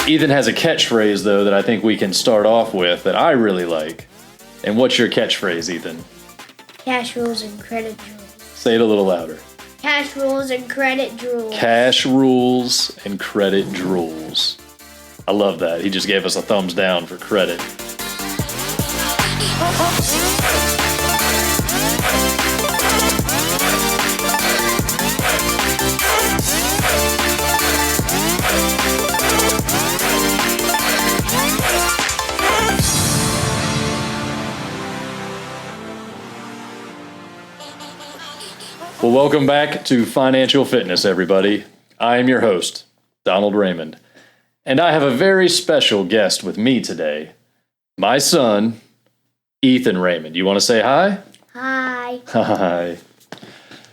Ethan has a catchphrase, though, that I think we can start off with that I really like. And what's your catchphrase, Ethan? Cash rules and credit drools. Say it a little louder. Cash rules and credit drools. Cash rules and credit drools. I love that. He just gave us a thumbs down for credit. Well, welcome back to Financial Fitness, everybody. I am your host, Donald Raymond, and I have a very special guest with me today, my son, Ethan Raymond. You want to say hi? Hi. Hi.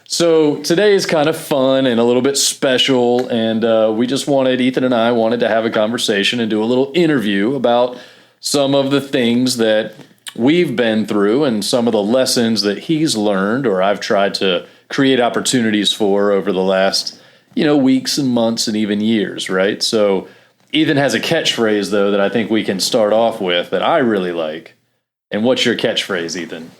So today is kind of fun and a little bit special, and Ethan and I wanted to have a conversation and do a little interview about some of the things that we've been through and some of the lessons that he's learned or I've tried to create opportunities for over the last, weeks and months and even years, right? So Ethan has a catchphrase, though, that I think we can start off with that I really like. And what's your catchphrase, Ethan?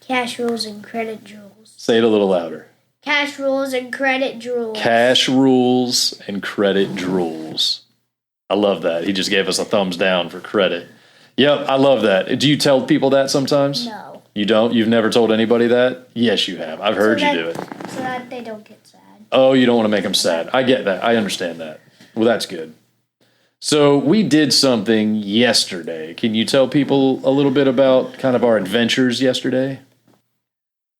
Cash rules and credit drools. Say it a little louder. Cash rules and credit drools. Cash rules and credit drools. I love that. He just gave us a thumbs down for credit. Yep, I love that. Do you tell people that sometimes? No. You don't? You've never told anybody that? Yes, you have. I've heard you do it. So that they don't get sad. Oh, you don't want to make them sad. I get that. I understand that. Well, that's good. So we did something yesterday. Can you tell people a little bit about kind of our adventures yesterday?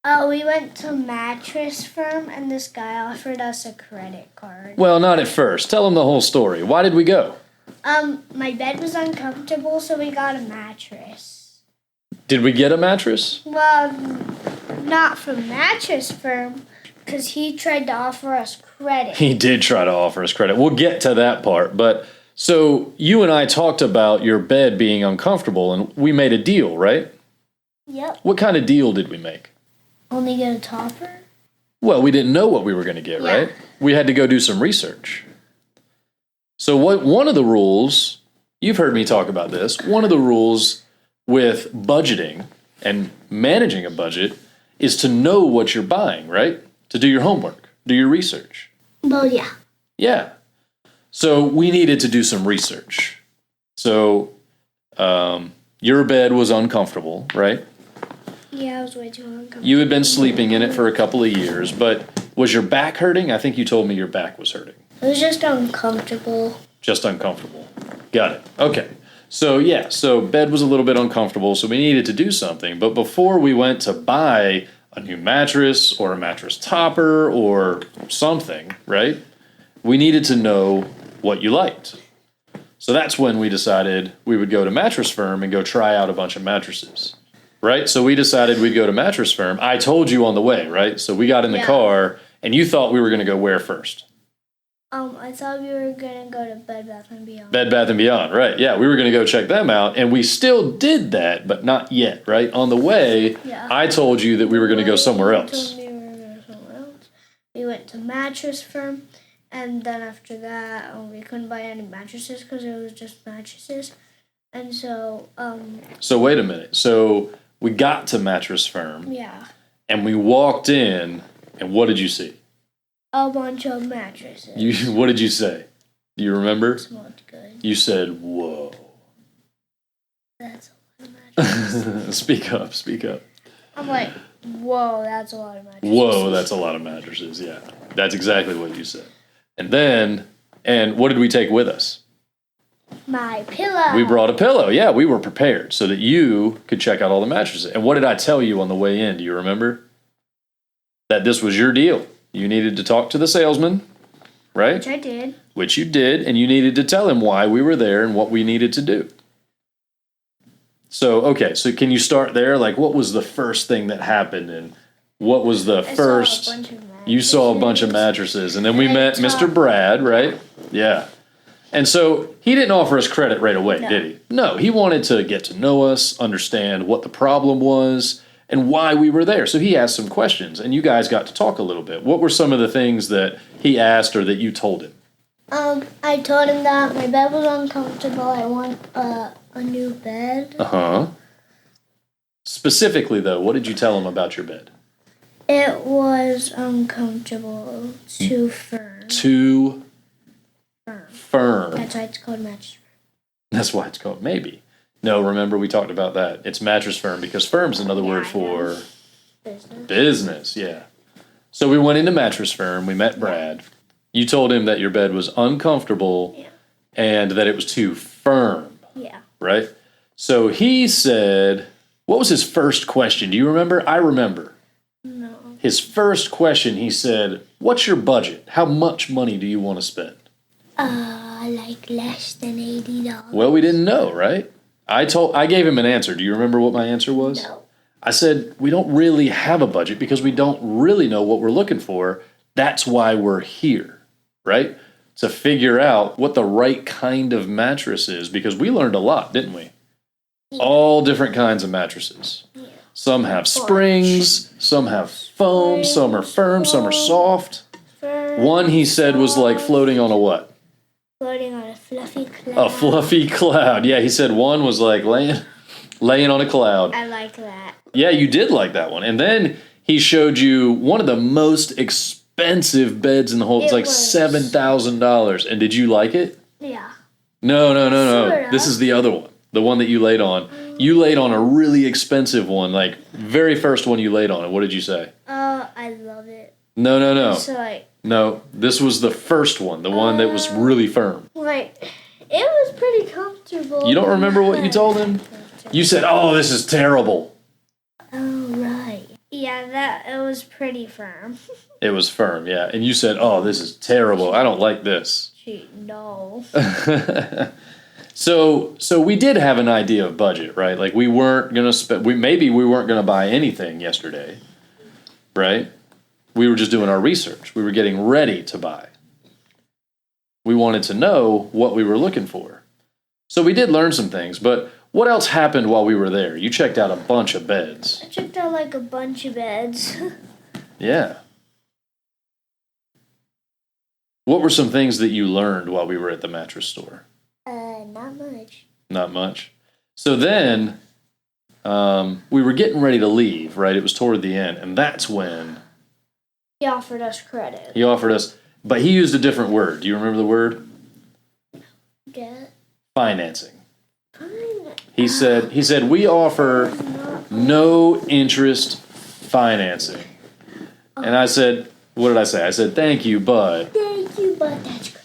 We went to Mattress Firm, and this guy offered us a credit card. Well, not at first. Tell them the whole story. Why did we go? My bed was uncomfortable, so we got a mattress. Did we get a mattress? Well, not from Mattress Firm, because he tried to offer us credit. He did try to offer us credit. We'll get to that part. But so you and I talked about your bed being uncomfortable, and we made a deal, right? Yep. What kind of deal did we make? Only get a topper? Well, we didn't know what we were going to get, Yeah. right? We had to go do some research. So one of the rules, you've heard me talk about this, one of the rules with budgeting and managing a budget is to know what you're buying, right? To do your homework, do your research. Well, yeah. Yeah. So we needed to do some research. So your bed was uncomfortable, right? Yeah, I was way too uncomfortable. You had been sleeping in it for a couple of years, but was your back hurting? I think you told me your back was hurting. It was just uncomfortable. Just uncomfortable. Got it. Okay. So bed was a little bit uncomfortable, so we needed to do something. But before we went to buy a new mattress or a mattress topper or something, right, we needed to know what you liked. So that's when we decided we would go to Mattress Firm and go try out a bunch of mattresses, right? So we decided we'd go to Mattress Firm. I told you on the way, right? So we got in the car, and you thought we were going to go where first? I thought we were going to go to Bed Bath & Beyond. Bed Bath & Beyond, right. Yeah, we were going to go check them out, and we still did that, but not yet, right? On the way, I told you that we were going to go somewhere else. We were going to go somewhere else. We went to Mattress Firm, and then after that, we couldn't buy any mattresses because it was just mattresses. And so... So wait a minute. So we got to Mattress Firm. Yeah. And we walked in, and what did you see? A bunch of mattresses. What did you say? Do you remember? It smelled good. You said, whoa. That's a lot of mattresses. Speak up. I'm like, whoa, that's a lot of mattresses. Whoa, that's a lot of mattresses, yeah. That's exactly what you said. And what did we take with us? My pillow. We brought a pillow. Yeah, we were prepared so that you could check out all the mattresses. And what did I tell you on the way in? Do you remember? That this was your deal. You needed to talk to the salesman, right? Which I did. Which you did, and you needed to tell him why we were there and what we needed to do. So, okay, so can you start there? Like, what was the first thing that happened, and what was the first... You saw a bunch of mattresses, and then we met Mr. Brad, right? Yeah. And so he didn't offer us credit right away, did he? No, he wanted to get to know us, understand what the problem was, and why we were there. So he asked some questions, and you guys got to talk a little bit. What were some of the things that he asked or that you told him? I told him that my bed was uncomfortable. I want a new bed. Uh-huh. Specifically, though, what did you tell him about your bed? It was uncomfortable, too firm. Too firm. That's why it's called mattress firm. That's why it's called, maybe. No, remember we talked about that. It's mattress firm because firm's another word for business, yeah. So we went into mattress firm. We met Brad. You told him that your bed was uncomfortable and that it was too firm. Yeah. Right? So he said, what was his first question? Do you remember? I remember. No. His first question, he said, what's your budget? How much money do you want to spend? Like less than $80. Well, we didn't know, right? I gave him an answer. Do you remember what my answer was? No. I said, we don't really have a budget because we don't really know what we're looking for. That's why we're here, right? To figure out what the right kind of mattress is, because we learned a lot, didn't we? Yeah. All different kinds of mattresses. Yeah. Some have springs, some have foam, some are firm, some are soft. One, he said, was like floating on a what? Floating on a fluffy cloud. A fluffy cloud. Yeah, he said one was like laying on a cloud. I like that. Yeah, you did like that one. And then he showed you one of the most expensive beds in the whole. It's like $7,000. And did you like it? Yeah. No. Sorta. This is the other one. The one that you laid on. You laid on a really expensive one, like very first one you laid on. And what did you say? I love it. No. So No, this was the first one, the one that was really firm. Like, it was pretty comfortable. You don't remember what you told him? You said, "Oh, this is terrible." Oh, right. Yeah, it was pretty firm. It was firm, yeah. And you said, "Oh, this is terrible. I don't like this." No. So we did have an idea of budget, right? Like we weren't gonna spend. Maybe we weren't gonna buy anything yesterday, right? We were just doing our research. We were getting ready to buy. We wanted to know what we were looking for. So we did learn some things, but what else happened while we were there? You checked out a bunch of beds. I checked out like a bunch of beds. Yeah. What were some things that you learned while we were at the mattress store? Not much. Not much. So then we were getting ready to leave, right? It was toward the end, and that's when He offered us credit. he offered us, but he used a different word. Do you remember the word? Get Financing. fine. He said we offer no interest financing. And I said, what did I say? I said, thank you, but Thank you, but that's great.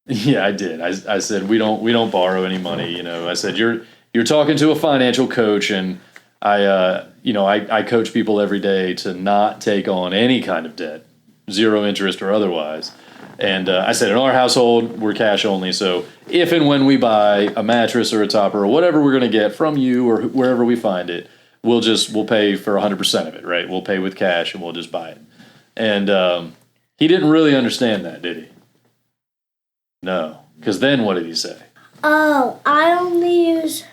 yeah, I did. I said we don't borrow any money. You know, I said you're talking to a financial coach, and I coach people every day to not take on any kind of debt, zero interest or otherwise. And I said in our household we're cash only. So if and when we buy a mattress or a topper or whatever we're going to get from you or wherever we find it, we'll pay for 100% of it, right? We'll pay with cash and we'll just buy it. And he didn't really understand that, did he? No, because then what did he say? Oh, I only use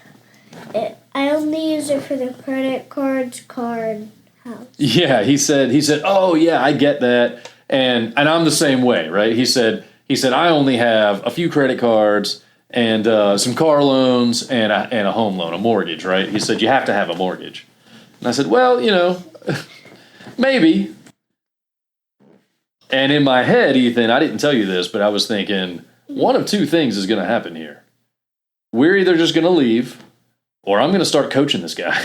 it for the credit card house. Yeah, he said, oh yeah, I get that, and I'm the same way, right? He said I only have a few credit cards and some car loans and a home loan, a mortgage, right? He said you have to have a mortgage, and I said, well, maybe. And in my head, Ethan, I didn't tell you this, but I was thinking one of two things is going to happen here. We're either just going to leave, or I'm going to start coaching this guy.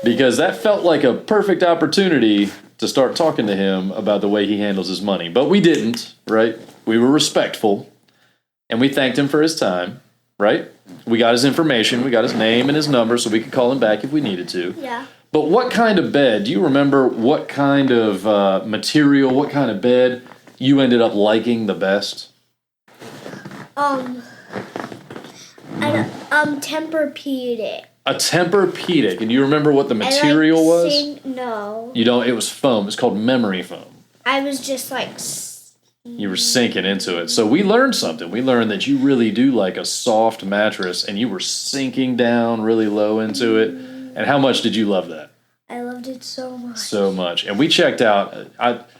Because that felt like a perfect opportunity to start talking to him about the way he handles his money. But we didn't, right? We were respectful, and we thanked him for his time, right? We got his information. We got his name and his number so we could call him back if we needed to. Yeah. But what kind of bed? Do you remember what kind of material, what kind of bed you ended up liking the best? Tempur-Pedic. A Tempur-Pedic. And do you remember what the material was? No. You don't. It was foam. It's called memory foam. I was just like. You were sinking into it. So we learned something. We learned that you really do like a soft mattress, and you were sinking down really low into it. And how much did you love that? I loved loved it so much. So much. And we checked out,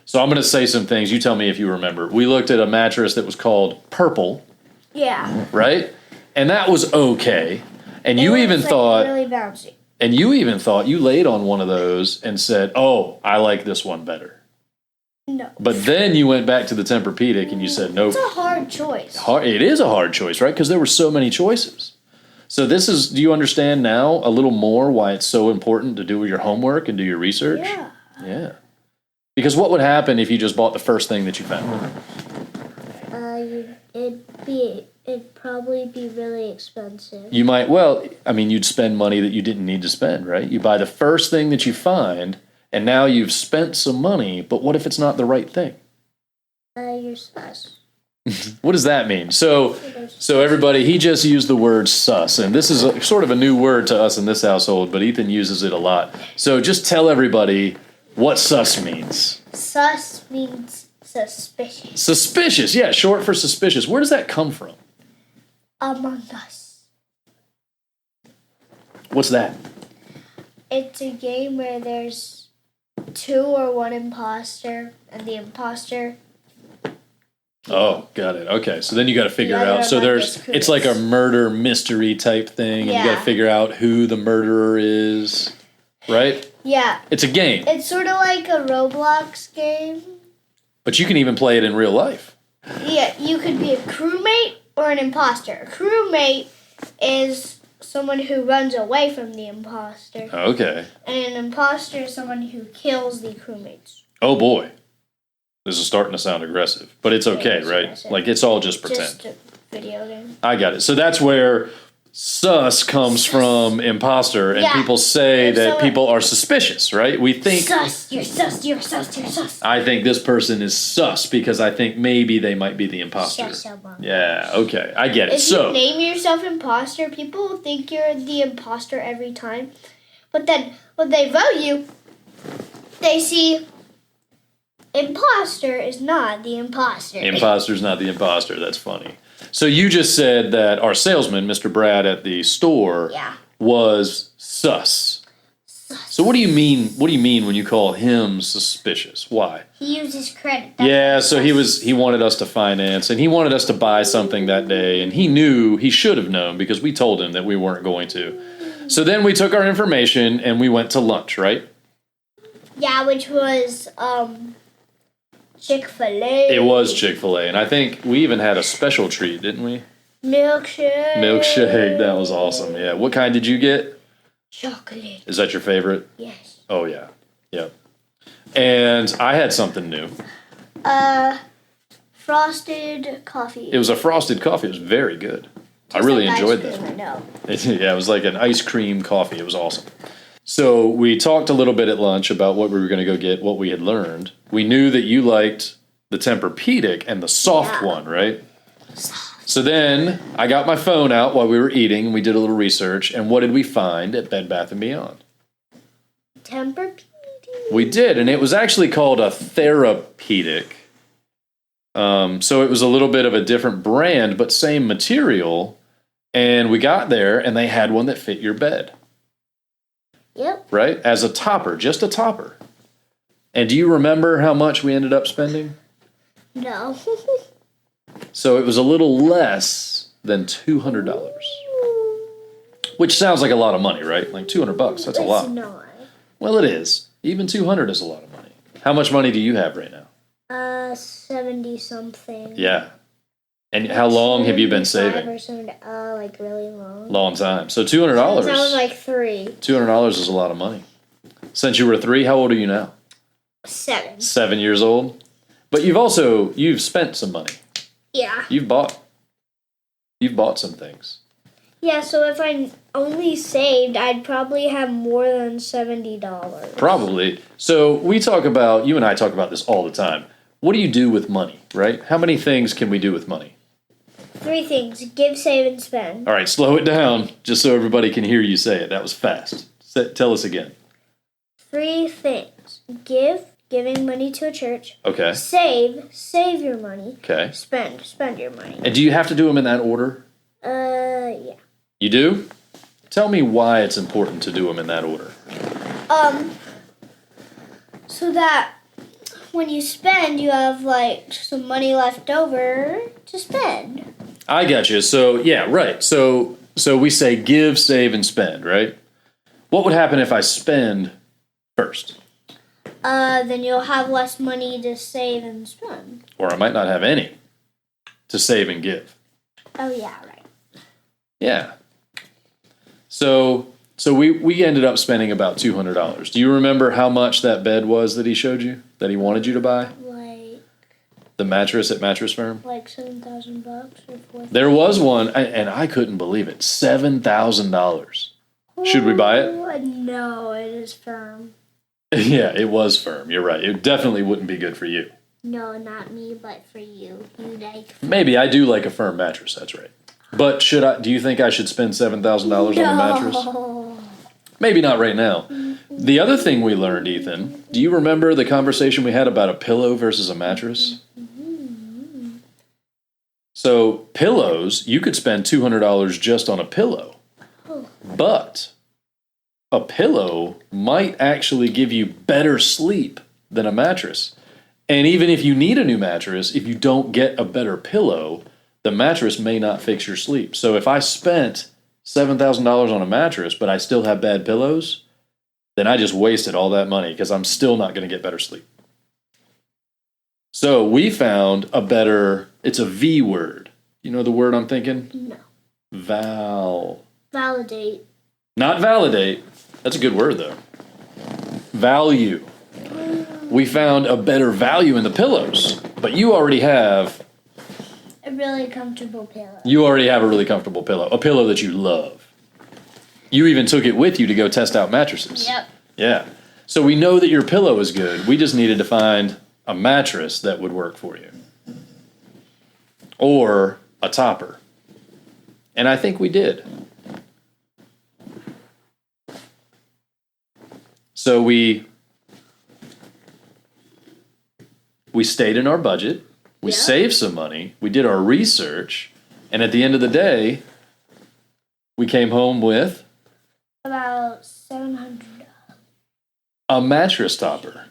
so I'm going to say some things. You tell me if you remember. We looked at a mattress that was called Purple, Yeah. right? And that was okay. And It you was, even like, thought, really bouncy. and you even thought you laid on one of those and said, oh, I like this one better. No. But then you went back to the Tempur-Pedic and you said, nope. It's a hard choice. It is a hard choice, right? Because there were so many choices. So do you understand now a little more why it's so important to do your homework and do your research? Yeah. Yeah. Because what would happen if you just bought the first thing that you found? It'd probably be really expensive. You'd spend money that you didn't need to spend, right? You buy the first thing that you find, and now you've spent some money, but what if it's not the right thing? You're sus. What does that mean? So everybody, he just used the word sus, and this is sort of a new word to us in this household, but Ethan uses it a lot. So just tell everybody what sus means. Sus means suspicious. Suspicious, yeah, short for suspicious. Where does that come from? Among Us. What's that? It's a game where there's 2 or 1 imposter, and the imposter. Oh, got it. Okay, so then you got to figure Yeah, out. So it's like a murder mystery type thing, and you got Yeah. to figure out who the murderer is, right? Yeah. It's a game, It's sort of like a Roblox game. but you can even play it in real life. Yeah, you could be a crewmate or an imposter. A crewmate is someone who runs away from the imposter, Okay. and an imposter is someone who kills the crewmates. Oh boy, this is starting to sound aggressive, but it's okay, it's right? aggressive. Like it's all just pretend. Just a video game. I got it. So that's where sus comes from imposter, and Yeah. people say If that someone- people are suspicious, right? We think, Sus, you're sus, you're sus, you're sus. I think this person is sus because I think maybe they might be the imposter. Sus someone. Yeah, okay, I get it. If So you name yourself imposter, people will think you're the imposter every time. But then when they vote you, they see imposter is not the imposter. imposter's not the imposter. That's funny. So you just said that our salesman, Mr. Brad at the store, Yeah. was sus. So what do you mean? What do you mean when you call him suspicious? Why? He uses credit. Yeah, so he wanted us to finance, and he wanted us to buy something that day, and he should have known because we told him that we weren't going to. So then we took our information and we went to lunch, right? Yeah, which was Chick-fil-A. It was Chick-fil-A, and I think we even had a special treat, didn't we? Milkshake. Milkshake, that was awesome. Yeah, what kind did you get? Chocolate. Is that your favorite? Yes. Oh yeah, yep. And I had something new. Frosted coffee. It was a frosted coffee. It was very good. I really enjoyed that. I know. Yeah, it was like an ice cream coffee. It was awesome. So we talked a little bit at lunch about what we were going to go get, what we had learned. We knew that you liked the Tempur-Pedic and the soft Yeah. one, right? So then I got my phone out while we were eating, and we did a little research. And what did we find at Bed Bath & Beyond? Tempur-Pedic. We did, and it was actually called a Therapedic. So it was a little bit of a different brand, but same material. And we got there, and they had one that fit your bed. Yep. Right? As a topper, just a topper. And do you remember how much we ended up spending? No. So it was a little less than $200. Which sounds like a lot of money, right? Like $200, that's a lot. It's not. Well, it is. Even 200 is a lot of money. How much money do you have right now? 70 something. Yeah. And how long have you been 75 saving? Or 70, like really long. Long time. So Since I was $200. like 3. $200 is a lot of money. Since you were 3, how old are you now? 7. 7 years old. But you've spent some money. Yeah. You've bought some things. Yeah, so if I only saved, I'd probably have more than $70. Probably. So you and I talk about this all the time. What do you do with money, right? How many things can we do with money? 3 things. Give, save, and spend. All right, slow it down just so everybody can hear you say it. That was fast. Tell us again. 3 things. Giving money to a church. Okay. Save your money. Okay. Spend your money. And do you have to do them in that order? Yeah. You do? Tell me why it's important to do them in that order. so that when you spend, you have like some money left over to spend. I got you. So, yeah, right. So we say give, save, and spend, right? What would happen if I spend first? Then you'll have less money to save and spend. Or I might not have any to save and give. Oh, yeah, right. Yeah. So we ended up spending about $200. Do you remember how much that bed was that he showed you, that he wanted you to buy? Like The mattress at Mattress Firm? like $7,000 or $4,000. There was one, and I couldn't believe it. $7,000. Should we buy it? No, it is firm. Yeah, it was firm. You're right. It definitely wouldn't be good for you. No, not me, but for you. You like. Maybe I do like a firm mattress. That's right. But do you think I should spend $7,000 on a mattress? Maybe not right now. The other thing we learned, Ethan, do you remember the conversation we had about a pillow versus a mattress? So pillows, you could spend $200 just on a pillow. But a pillow might actually give you better sleep than a mattress. And even if you need a new mattress, if you don't get a better pillow, the mattress may not fix your sleep. So if I spent $7,000 on a mattress, but I still have bad pillows, then I just wasted all that money because I'm still not going to get better sleep. So we found it's a V word. You know the word I'm thinking? No. Validate. Not validate. That's a good word, though. Value. We found a better value in the pillows, but you already have a really comfortable pillow. You already have a really comfortable pillow, a pillow that you love. You even took it with you to go test out mattresses. Yep. Yeah. So we know that your pillow is good. We just needed to find a mattress that would work for you. Or a topper. And I think we did. So we stayed in our budget. We saved some money. We did our research. And at the end of the day, we came home with about $700. A mattress topper.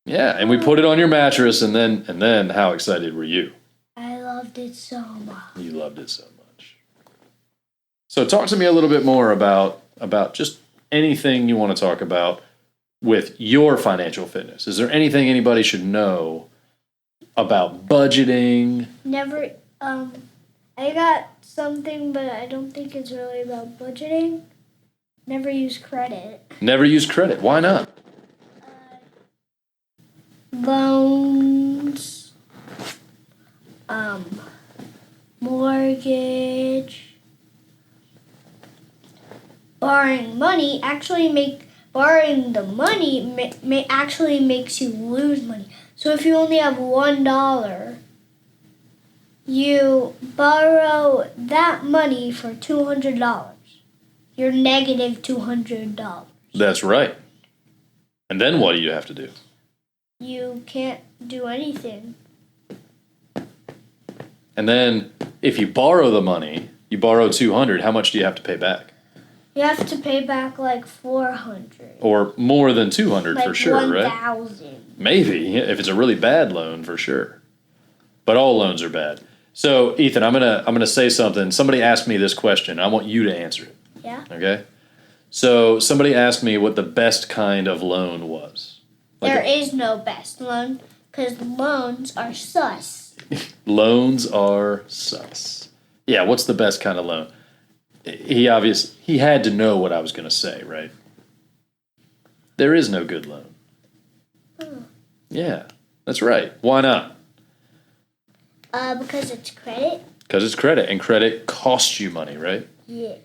Yeah, and we put it on your mattress, and then how excited were you? I loved it so much. You loved it so much. So talk to me a little bit more about just anything you want to talk about with your financial fitness. Is there anything anybody should know about budgeting? Never, I got something, but I don't think it's really about budgeting. Never use credit. Never use credit. Why not? Loans, mortgage, borrowing money borrowing the money may actually makes you lose money. So if you only have $1, you borrow that money for $200. You're negative $200. That's right. And then what do you have to do? You can't do anything. And then if you borrow the money, you borrow $200, how much do you have to pay back? You have to pay back like $400. Or more than $200 like for sure, right? $1,000. Maybe, if it's a really bad loan, for sure. But all loans are bad. So, Ethan, I'm gonna say something. Somebody asked me this question. I want you to answer it. Yeah. Okay? So, somebody asked me what the best kind of loan was. There is no best loan because loans are sus. Loans are sus. Yeah, what's the best kind of loan? He had to know what I was going to say, right? There is no good loan. Yeah, that's right. Why not? Because it's credit. Because it's credit, and credit costs you money, right? Yeah.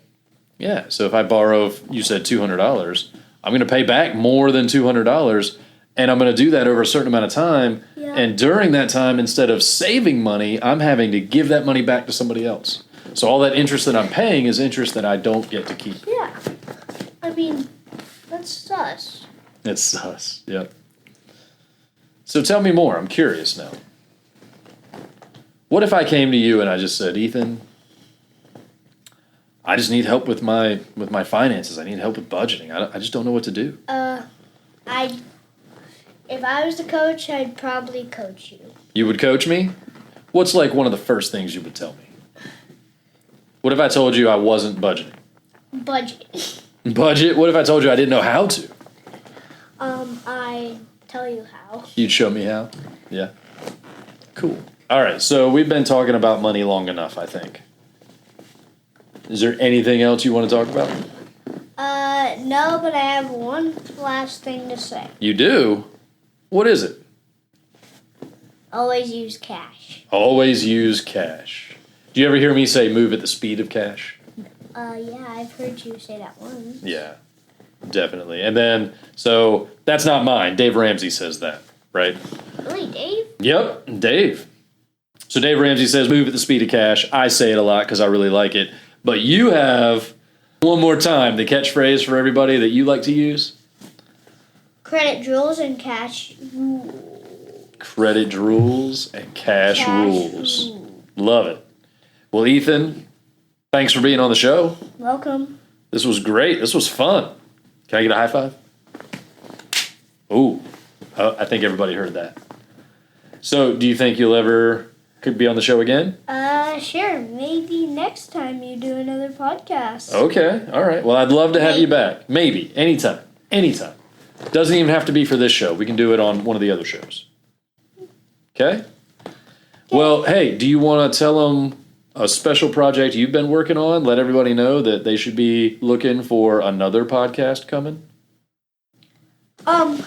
Yeah, so if I borrow, you said $200, I'm going to pay back more than $200, and I'm going to do that over a certain amount of time. Yeah. And during that time, instead of saving money, I'm having to give that money back to somebody else. So all that interest that I'm paying is interest that I don't get to keep. Yeah. I mean, that's sus. It's sus, yep. So tell me more. I'm curious now. What if I came to you and I just said, Ethan, I just need help with my If I was the coach, I'd probably coach you. You would coach me? What's like one of the first things you would tell me? What if I told you I wasn't budgeting? Budget. Budget? What if I told you I didn't know how to? I tell you how. You'd show me how? Yeah. Cool. All right, so we've been talking about money long enough, I think. Is there anything else you want to talk about? No, but I have one last thing to say. You do? What is it? Always use cash. Always use cash. Do you ever hear me say move at the speed of cash? Yeah, I've heard you say that once. Yeah, definitely. And then, so that's not mine. Dave Ramsey says that, right? Really, Dave? Yep, Dave. So Dave Ramsey says move at the speed of cash. I say it a lot because I really like it. But you have, one more time, the catchphrase for everybody that you like to use. Credit Drools and cash Credit Drools and cash rules. Love it. Well, Ethan, thanks for being on the show. Welcome. This was great. This was fun. Can I get a high five? Ooh, I think everybody heard that. So, do you think you'll ever could be on the show again? Sure. Maybe next time you do another podcast. Okay. All right. Well, I'd love to have you back. Maybe. Anytime. Anytime. Doesn't even have to be for this show. We can do it on one of the other shows. Okay? Well, hey, do you want to tell them a special project you've been working on? Let everybody know that they should be looking for another podcast coming? I'm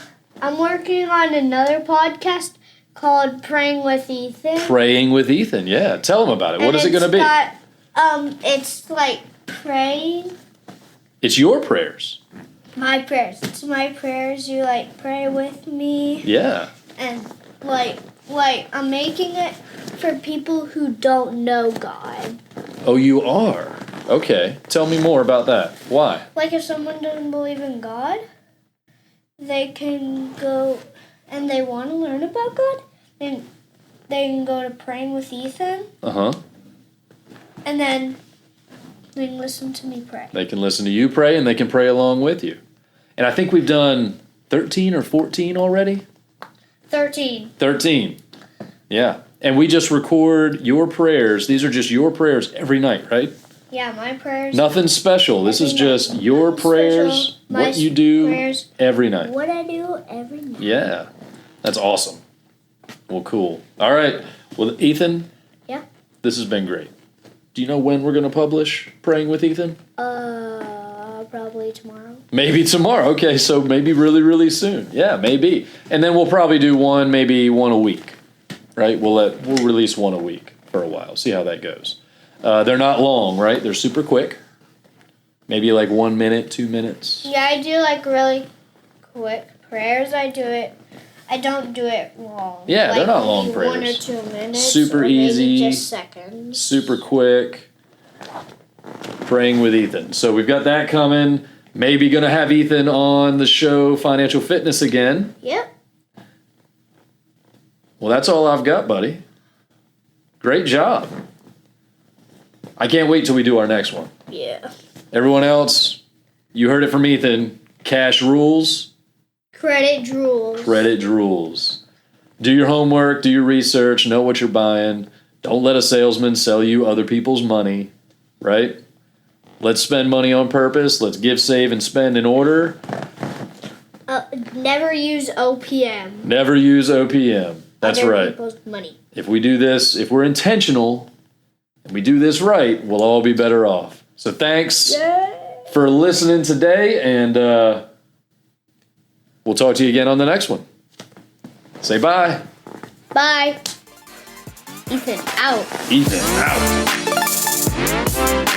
working on another podcast called Praying with Ethan. Praying with Ethan, yeah. Tell them about it. What is it going to be? It's like praying. It's your prayers. My prayers. It's my prayers. You like pray with me. Yeah. And like I'm making it for people who don't know God. Oh, you are? Okay. Tell me more about that. Why? Like if someone doesn't believe in God, they can go and they want to learn about God, then they can go to Praying with Ethan. Uh-huh. And then they can listen to me pray. They can listen to you pray, and they can pray along with you. And I think we've done 13 or 14 already? 13. 13. Yeah. And we just record your prayers. These are just your prayers every night, right? Yeah, my prayers. Nothing special. This is just your prayers, what you do every night. What I do every night. Yeah. That's awesome. Well, cool. All right. Well, Ethan? Yeah? This has been great. Do you know when we're going to publish Praying with Ethan? Probably tomorrow. Maybe tomorrow. Okay, so maybe really, really soon. Yeah, maybe. And then we'll probably do maybe one a week, right? We'll release one a week for a while. See how that goes. They're not long, right? They're super quick. Maybe like 1 minute, 2 minutes. Yeah, I do like really quick prayers. I don't do it long. Yeah, like they're not long maybe prayers. 1 or 2 minutes. Super or easy. Maybe just seconds. Super quick. Praying with Ethan. So we've got that coming. Maybe going to have Ethan on the show Financial Fitness again. Yep. Well, that's all I've got, buddy. Great job. I can't wait till we do our next one. Yeah. Everyone else, you heard it from Ethan. Cash rules. Credit Drools. Credit Drools. Do your homework. Do your research. Know what you're buying. Don't let a salesman sell you other people's money. Right? Let's spend money on purpose. Let's give, save, and spend in order. Never use OPM. Never use OPM. That's Other right. people's money. If we do this, if we're intentional, and we do this right, we'll all be better off. So thanks for listening today, and we'll talk to you again on the next one. Say bye. Bye. Ethan out. Ethan out.